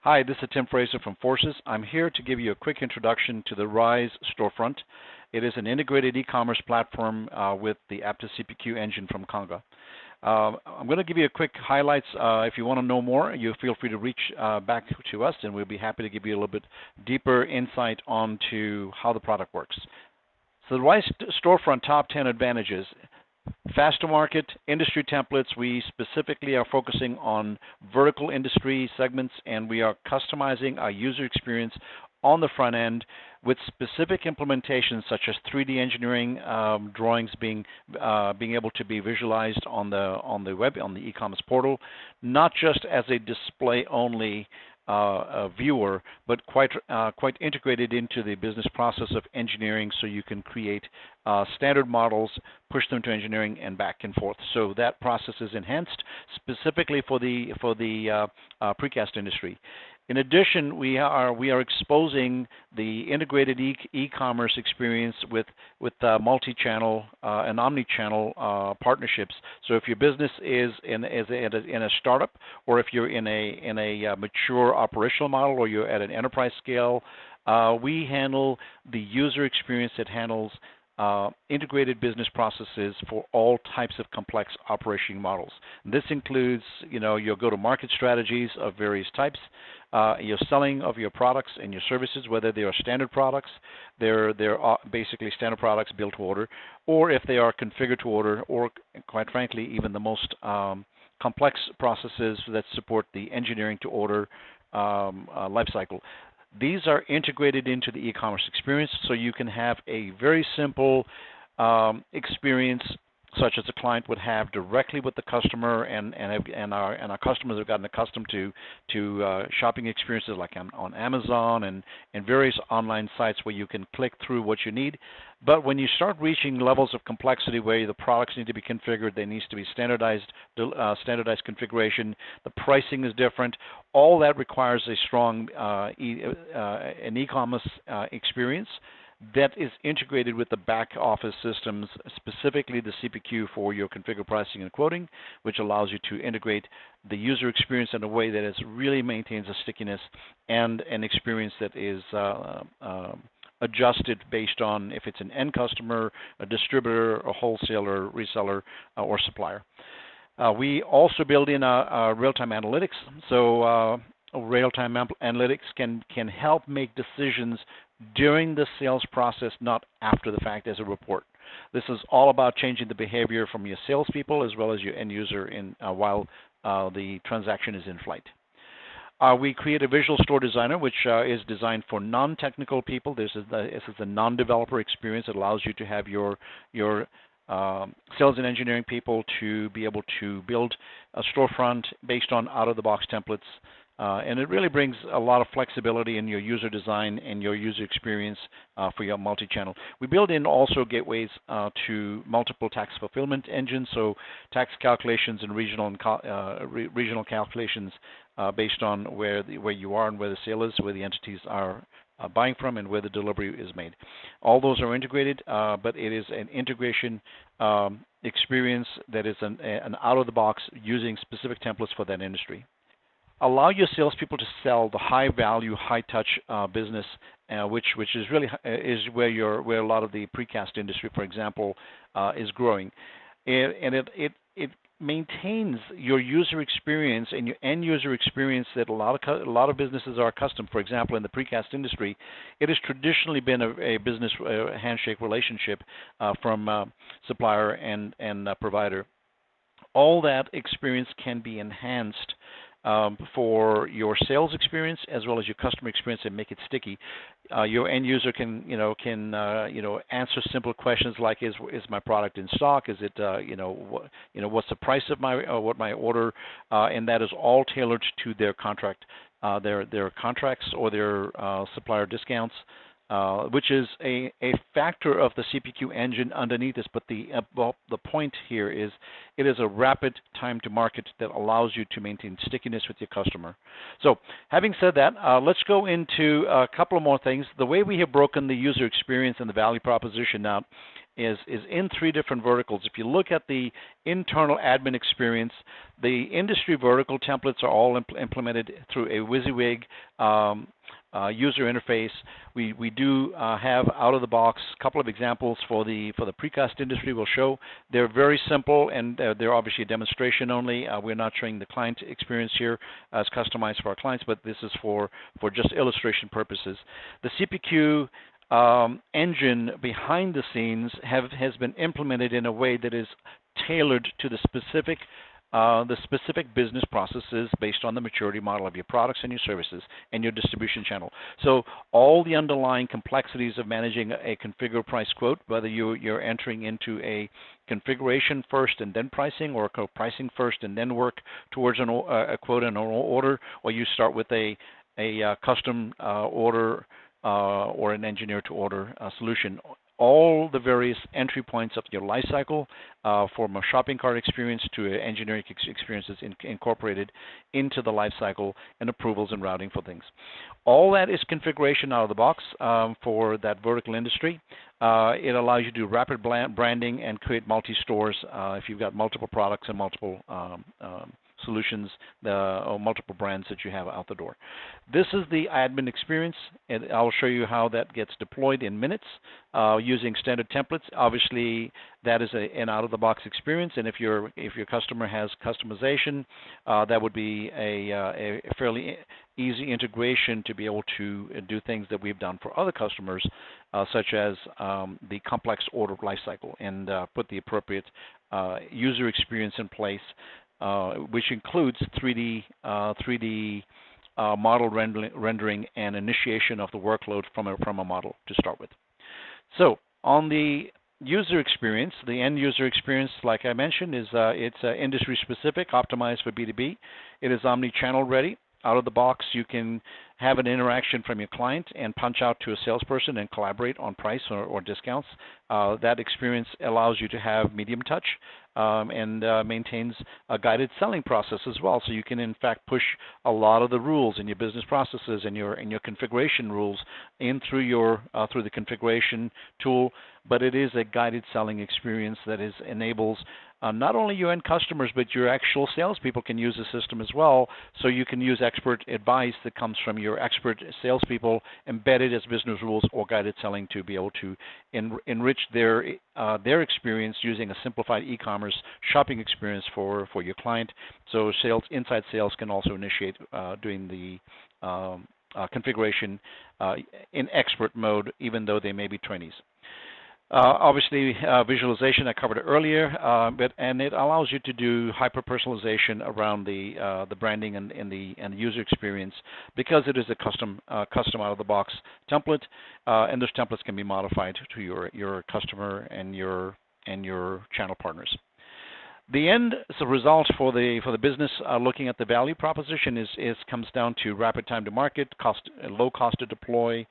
Hi, this is Tim Fraser from Forces. I'm here to give you a quick introduction to the Rise Storefront. It is an integrated e-commerce platform with the Aptus CPQ engine from Conga. I'm going to give you a quick highlights. If you want to know more, you feel free to reach back to us, and we'll be happy to give you a little bit deeper insight onto how the product works. So the Rise Storefront top 10 advantages. Fast to market, industry templates. We specifically are focusing on vertical industry segments, and we are customizing our user experience on the front end with specific implementations such as 3D engineering drawings being able to be visualized on the web, on the e-commerce portal, not just as a display only viewer, but quite integrated into the business process of engineering, so you can create standard models, push them to engineering, and back and forth. So that process is enhanced specifically for the precast industry. In addition, we are exposing the integrated e-commerce experience with multi-channel and omni-channel partnerships. So if your business is in a startup, or if you're in a mature operational model, or you're at an enterprise scale, we handle the user experience that handles integrated business processes for all types of complex operation models. This includes, your go-to-market strategies of various types, your selling of your products and your services, whether they are standard products, they're basically standard products built to order, or if they are configured to order, or quite frankly, even the most complex processes that support the engineering to order lifecycle. These are integrated into the e-commerce experience, so you can have a very simple experience, such as a client would have directly with the customer, and our customers have gotten accustomed to shopping experiences like on Amazon and various online sites where you can click through what you need. But when you start reaching levels of complexity where the products need to be configured, there needs to be standardized configuration, the pricing is different, all that requires a strong an e-commerce experience that is integrated with the back office systems, specifically the CPQ for your configure pricing and quoting, which allows you to integrate the user experience in a way that really maintains a stickiness and an experience that is adjusted based on if it's an end customer, a distributor, a wholesaler, reseller, or supplier. We also build in real-time analytics. So real-time analytics can help make decisions during the sales process, not after the fact as a report. This is all about changing the behavior from your salespeople as well as your end user while the transaction is in flight. We create a visual store designer, which is designed for non-technical people. This is the non-developer experience that allows you to have your sales and engineering people to be able to build a storefront based on out-of-the-box templates. And it really brings a lot of flexibility in your user design and your user experience for your multi-channel. We build in also gateways to multiple tax fulfillment engines, so tax calculations and regional calculations based on where you are and where the sale is, where the entities are buying from, and where the delivery is made. All those are integrated, but it is an integration experience that is an out-of-the-box using specific templates for that industry. Allow your salespeople to sell the high-value, high-touch business, which is really where a lot of the precast industry, for example, is growing, and it maintains your user experience and your end user experience that a lot of businesses are accustomed. For example, in the precast industry, it has traditionally been a business handshake relationship from supplier and provider. All that experience can be enhanced for your sales experience as well as your customer experience, and make it sticky. Your end user can answer simple questions like, is my product in stock? Is it what's the price of my order? And that is all tailored to their contract, their contracts or their supplier discounts. Which is a factor of the CPQ engine underneath this, but the point here is it is a rapid time to market that allows you to maintain stickiness with your customer. So having said that, let's go into a couple of more things. The way we have broken the user experience and the value proposition out is in 3 different verticals. If you look at the internal admin experience, the industry vertical templates are all implemented through a WYSIWYG user interface. We do have out of the box a couple of examples for the precast industry. We'll show they're very simple, and they're obviously a demonstration only. We're not showing the client experience here as customized for our clients, but this is for just illustration purposes. The CPQ engine behind the scenes has been implemented in a way that is tailored to the specific business processes based on the maturity model of your products and your services and your distribution channel. So all the underlying complexities of managing a configure price quote, whether you're entering into a configuration first and then pricing, or pricing first and then work towards a quote and an order, or you start with a custom order or an engineer-to-order solution. All the various entry points of your life cycle, from a shopping cart experience to engineering experiences incorporated into the life cycle, and approvals and routing for things. All that is configuration out of the box for that vertical industry. It allows you to do rapid branding and create multi-stores if you've got multiple products and multiple solutions or multiple brands that you have out the door. This is the admin experience, and I'll show you how that gets deployed in minutes using standard templates. Obviously, that is an out-of-the-box experience, and if your customer has customization, that would be a fairly easy integration to be able to do things that we've done for other customers, such as the complex order lifecycle, and put the appropriate user experience in place, which includes 3D model rendering and initiation of the workload from a model to start with. So on the user experience, the end user experience, like I mentioned, is it's industry specific, optimized for B2B. It is omni-channel ready. Out of the box, you can have an interaction from your client and punch out to a salesperson and collaborate on price or discounts. That experience allows you to have medium touch and maintains a guided selling process as well. So you can, in fact, push a lot of the rules in your business processes and your configuration rules in through the configuration tool. But it is a guided selling experience that enables not only your end customers, but your actual salespeople can use the system as well. So you can use expert advice that comes from your expert salespeople embedded as business rules or guided selling to be able to enrich their experience using a simplified e-commerce shopping experience for your client. So inside sales can also initiate doing the configuration in expert mode, even though they may be trainees. Obviously, visualization, I covered it earlier, and it allows you to do hyper-personalization around the branding and the user experience, because it is a custom out-of-the-box template, and those templates can be modified to your customer and your channel partners. The end result for the business, looking at the value proposition, comes down to rapid time to market, low cost to deploy,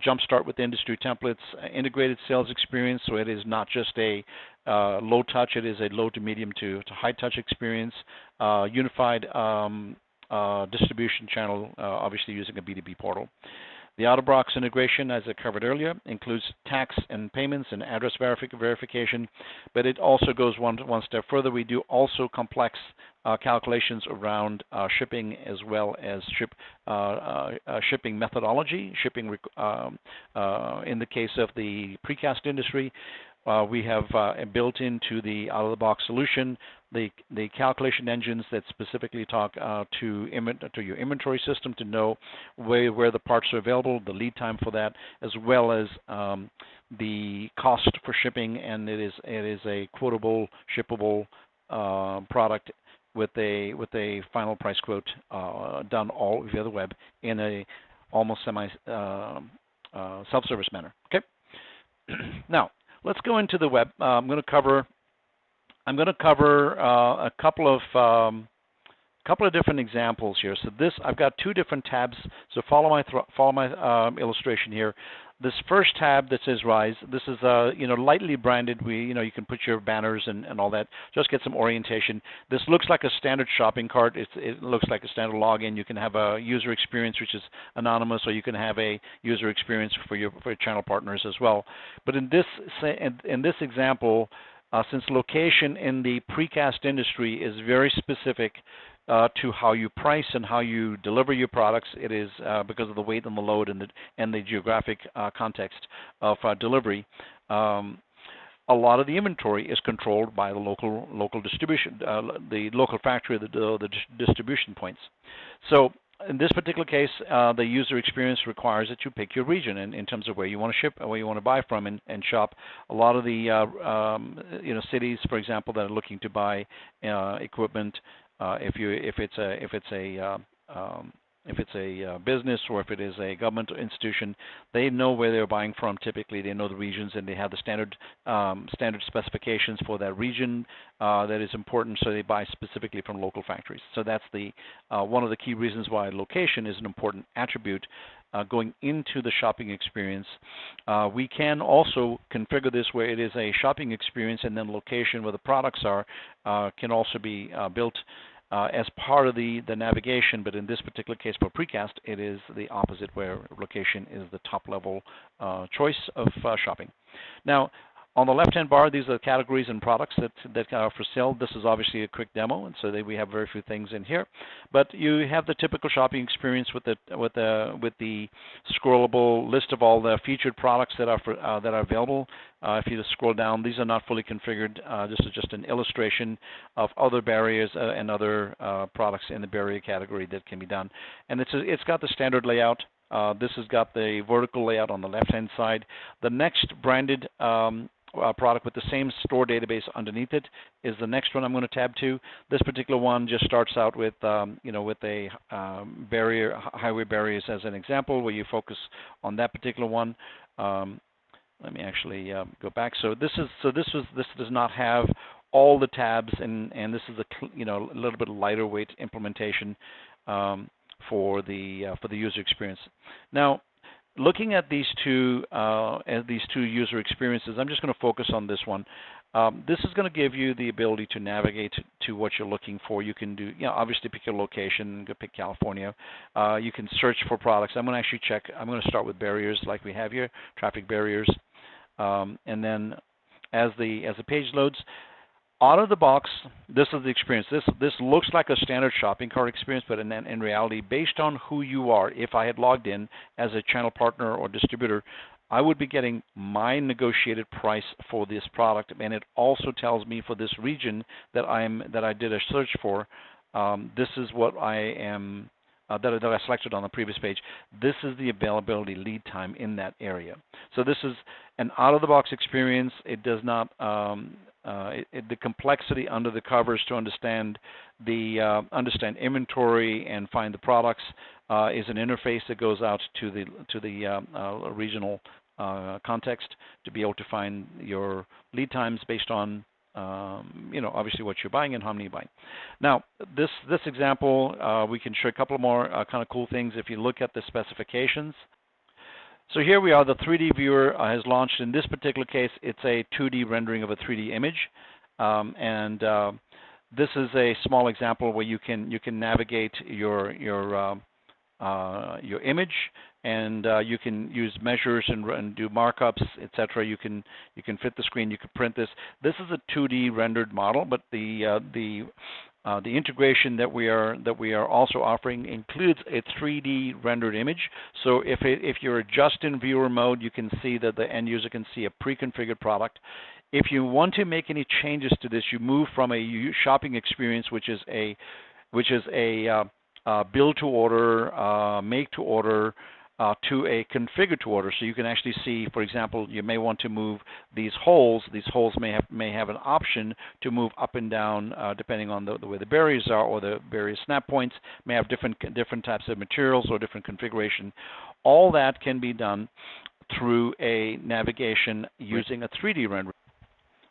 jumpstart with industry templates, integrated sales experience, so it is not just a low touch, it is a low to medium to high touch experience, unified distribution channel, obviously using a B2B portal. The out-of-box integration, as I covered earlier, includes tax and payments and address verification, but it also goes one step further. We do also complex calculations around shipping, as well as shipping methodology. Shipping, in the case of the precast industry, we have built into the out-of-the-box solution the calculation engines that specifically talk to your inventory system to know where the parts are available, the lead time for that, as well as the cost for shipping, and it is a quotable, shippable product with a final price quote done all via the web in a almost self-service manner. Okay. Now let's go into the web. I'm going to cover a couple of different examples here. So I've got 2 different tabs. So follow my illustration here. this first tab that says Rise, this is lightly branded. You can put your banners and all that. Just get some orientation. This looks like a standard shopping cart. It looks like a standard login. You can have a user experience which is anonymous, or you can have a user experience for your channel partners as well. But in this example, since location in the precast industry is very specific to how you price and how you deliver your products, it is because of the weight and the load and the geographic context of delivery. A lot of the inventory is controlled by the local distribution, the local factory, the distribution points. So in this particular case, the user experience requires that you pick your region in terms of where you want to ship, where you want to buy from and shop. A lot of the cities, for example, that are looking to buy equipment, if it's a business or if it is a government institution, they know where they're buying from. Typically, they know the regions and they have the standard specifications for that region that is important. So they buy specifically from local factories. So that's one of the key reasons why location is an important attribute going into the shopping experience. We can also configure this where it is a shopping experience, and then location where the products are can also be built as part of the navigation. But in this particular case for precast, it is the opposite, where location is the top level choice of shopping. Now, on the left-hand bar, these are the categories and products that are for sale. This is obviously a quick demo, and so we have very few things in here. But you have the typical shopping experience with the scrollable list of all the featured products that are available. If you just scroll down, these are not fully configured. This is just an illustration of other barriers and other products in the barrier category that can be done. And it's got the standard layout. This has got the vertical layout on the left-hand side. The next branded product with the same store database underneath it is the next one I'm going to tab to. This particular one just starts out with with a highway barriers as an example, where you focus on that particular one. Let me actually go back. So this does not have all the tabs, and this is a little bit lighter weight implementation for the user experience. Now, looking at these two user experiences, I'm just going to focus on this one. This is going to give you the ability to navigate to what you're looking for. You can do, obviously pick your location. Go pick California. You can search for products. I'm going to actually check. I'm going to start with barriers, like we have here, traffic barriers, and then as the page loads. Out of the box, this is the experience. This looks like a standard shopping cart experience, but in reality, based on who you are, if I had logged in as a channel partner or distributor, I would be getting my negotiated price for this product, and it also tells me for this region that I did a search for. This is what I am that I selected on the previous page. This is the availability lead time in that area. So this is an out-of-the-box experience. It does not the complexity under the covers to understand inventory and find the products is an interface that goes out to the regional context to be able to find your lead times based on obviously what you're buying and how many you're buying. Now, this example, we can show a couple more kind of cool things if you look at the specifications. So here we are. The 3D viewer has launched. In this particular case, it's a 2D rendering of a 3D image, and this is a small example where you can navigate your image, and you can use measures and do markups, etc. You can fit the screen. You can print this. This is a 2D rendered model, but the integration that we are also offering includes a 3D rendered image. So if you're just in viewer mode, you can see that the end user can see a pre-configured product. If you want to make any changes to this, you move from a shopping experience, which is a build to order, make to order, to a configure to order. So you can actually see, for example, you may want to move these holes. These holes may have an option to move up and down depending on the way the barriers are, or the various snap points may have different types of materials or different configuration. All that can be done through a navigation using a 3D render.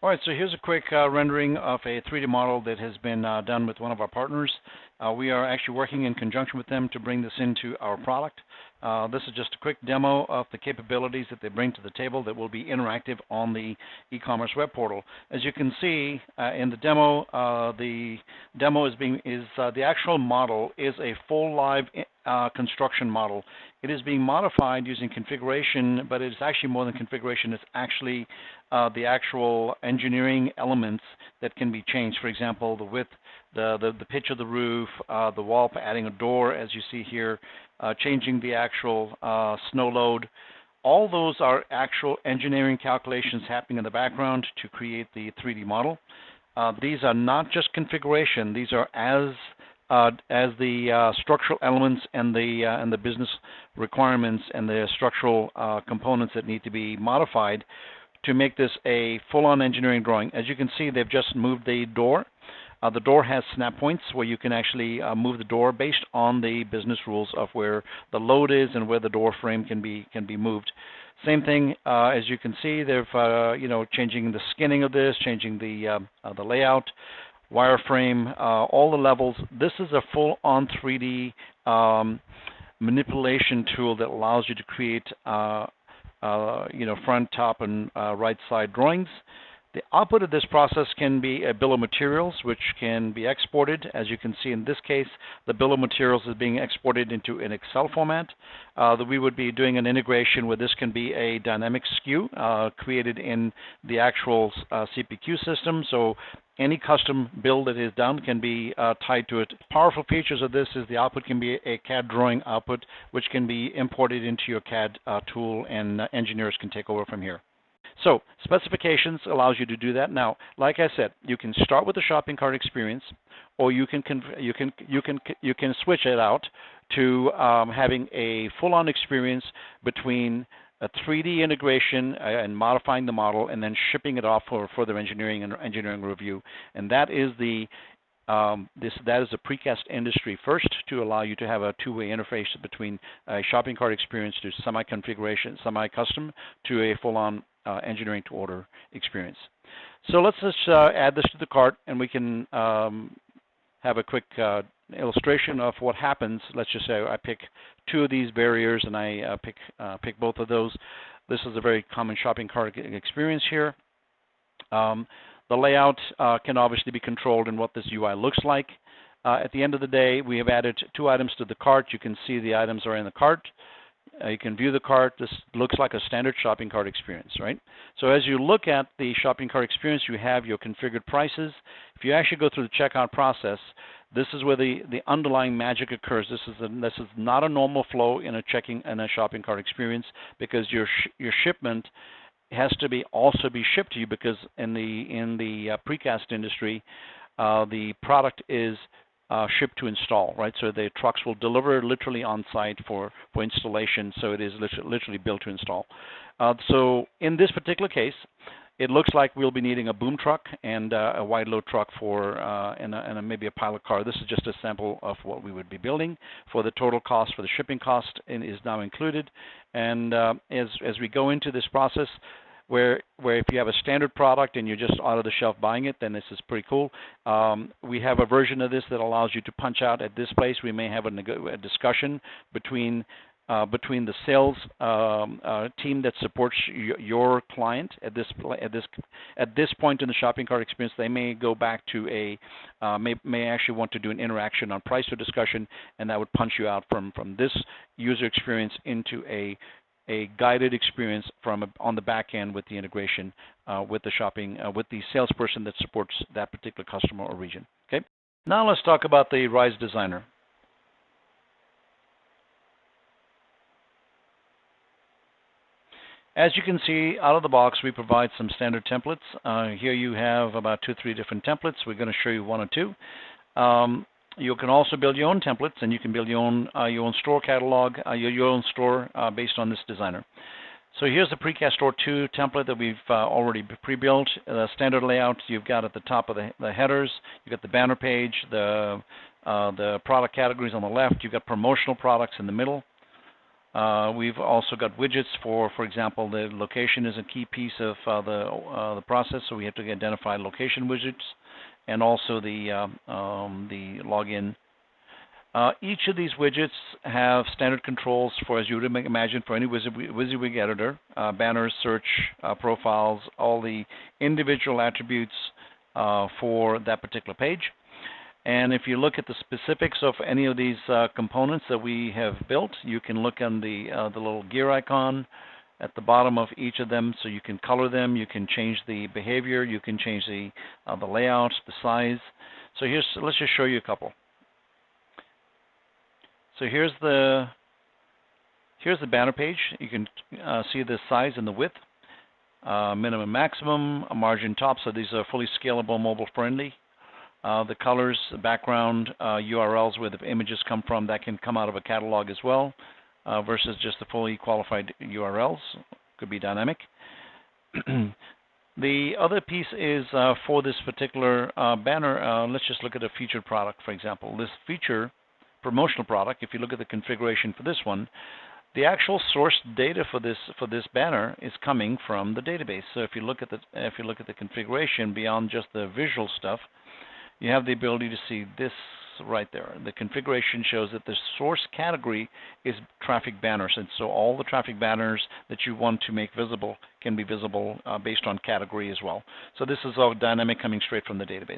All right, so here's a quick rendering of a 3D model that has been done with one of our partners. We are actually working in conjunction with them to bring this into our product. This is just a quick demo of the capabilities that they bring to the table that will be interactive on the e-commerce web portal. As you can see in the demo the actual model is a full live construction model. It is being modified using configuration, but it's actually more than configuration. It's actually the actual engineering elements that can be changed. For example, the width, the pitch of the roof, the wall, adding a door, as you see here, changing the actual snow load. All those are actual engineering calculations happening in the background to create the 3D model. These are not just configuration. These are as the structural elements and the business requirements and the structural components that need to be modified to make this a full-on engineering drawing. As you can see, they've just moved the door. The door has snap points where you can actually move the door based on the business rules of where the load is and where the door frame can be moved. Same thing, as you can see, they've changing the skinning of this, changing the layout, wireframe, all the levels. This is a full-on 3D manipulation tool that allows you to create front, top, and right side drawings. The output of this process can be a bill of materials, which can be exported. As you can see in this case, the bill of materials is being exported into an Excel format. That we would be doing an integration where this can be a dynamic SKU created in the actual CPQ system. So any custom build that is done can be tied to it. Powerful features of this is the output can be a CAD drawing output, which can be imported into your CAD tool, and engineers can take over from here. So specifications allows you to do that. Now, like I said, you can start with the shopping cart experience, or you can switch it out to having a full-on experience between a 3D integration and modifying the model, and then shipping it off for further engineering and engineering review. And that is the that is a precast industry first to allow you to have a two-way interface between a shopping cart experience to semi-configuration, semi-custom to a full-on engineering to order experience. So let's just add this to the cart, and we can have a quick illustration of what happens. Let's just say I pick two of these barriers, and I pick both of those. This is a very common shopping cart experience here. The layout can obviously be controlled in what this UI looks like. At the end of the day, we have added two items to the cart. You can see the items are in the cart. You can view the cart. This looks like a standard shopping cart experience, right? So as you look at the shopping cart experience, you have your configured prices. If you actually go through the checkout process, this is where the underlying magic occurs. This is not a normal flow in a shopping cart experience, because your shipment has to also be shipped to you, because in the precast industry, the product is shipped to install, right? So the trucks will deliver literally on site for installation. So it is literally built to install. So in this particular case, it looks like we'll be needing a boom truck and a wide load truck and maybe a pilot car. This is just a sample of what we would be building. For the total cost, for the shipping cost, is now included. And as we go into this process, where if you have a standard product and you're just out of the shelf buying it, then this is pretty cool. We have a version of this that allows you to punch out at this place. We may have a discussion between the sales team that supports your client at this point in the shopping cart experience. They may go back to may actually want to do an interaction on price or discussion, and that would punch you out from this user experience into a guided experience on the back end with the integration with the salesperson that supports that particular customer or region. Okay. Now let's talk about the Rise Designer. As you can see, out of the box, we provide some standard templates. Here you have about 2-3 different templates. We're going to show you one or two. You can also build your own templates, and you can build your own store catalog, your own store based on this designer. So here's the Precast Store 2 template that we've already pre-built. The standard layout you've got at the top of the headers. You've got the banner page, the product categories on the left. You've got promotional products in the middle. We've also got widgets for example, the location is a key piece of the process, so we have to identify location widgets, and also the login Each of these widgets have standard controls for, as you would imagine, for any WYSIWYG editor, banners, search, profiles, all the individual attributes for that particular page. And if you look at the specifics of any of these components that we have built, you can look on the little gear icon at the bottom of each of them, so you can color them, you can change the behavior, you can change the layout, the size. So let's just show you a couple. So here's the banner page. You can see the size and the width, minimum, maximum, a margin top. So these are fully scalable, mobile friendly. The colors, the background, URLs where the images come from, that can come out of a catalog as well, versus just the fully qualified URLs. Could be dynamic. The other piece is for this particular banner. Let's just look at a featured product, for example. This feature promotional product, if you look at the configuration for this one, the actual source data for this banner is coming from the database. So if you look at the configuration beyond just the visual stuff, you have the ability to see this right there. The configuration shows that the source category is traffic banners, and so all the traffic banners that you want to make visible can be visible based on category as well. So this is all dynamic, coming straight from the database.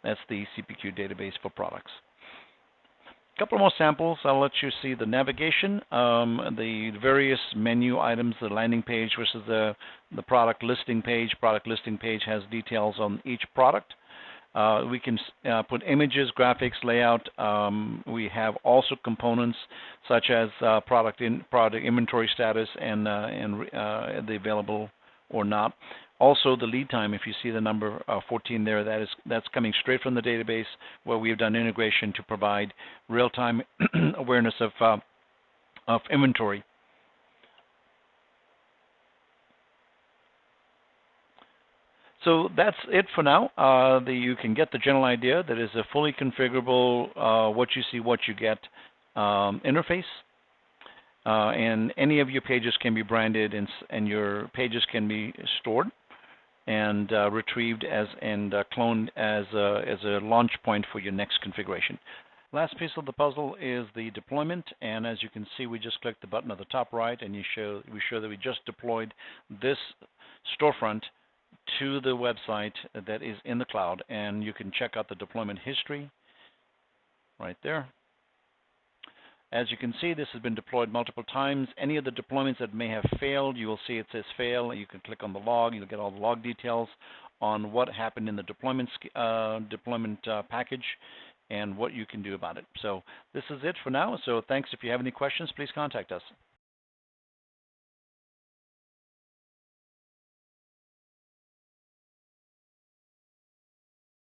That's the CPQ database for products. A couple more samples. I'll let you see the navigation, the various menu items, the landing page versus the product listing page. Product listing page has details on each product. We can put images, graphics, layout. We have also components such as product inventory status and the available or not. Also, the lead time, if you see the number 14 there, that's coming straight from the database, where we have done integration to provide real-time awareness of inventory. So that's it for now. You can get the general idea that is a fully configurable what you see, what you get interface. And any of your pages can be branded, and your pages can be stored and retrieved and cloned as a launch point for your next configuration. Last piece of the puzzle is the deployment, and as you can see, we just clicked the button at the top right, and we show that we just deployed this storefront to the website that is in the cloud, and you can check out the deployment history right there. As you can see, this has been deployed multiple times. Any of the deployments that may have failed, you will see it says fail. You can click on the log. You'll get all the log details on what happened in the deployment package and what you can do about it. So this is it for now. So thanks. If you have any questions, please contact us.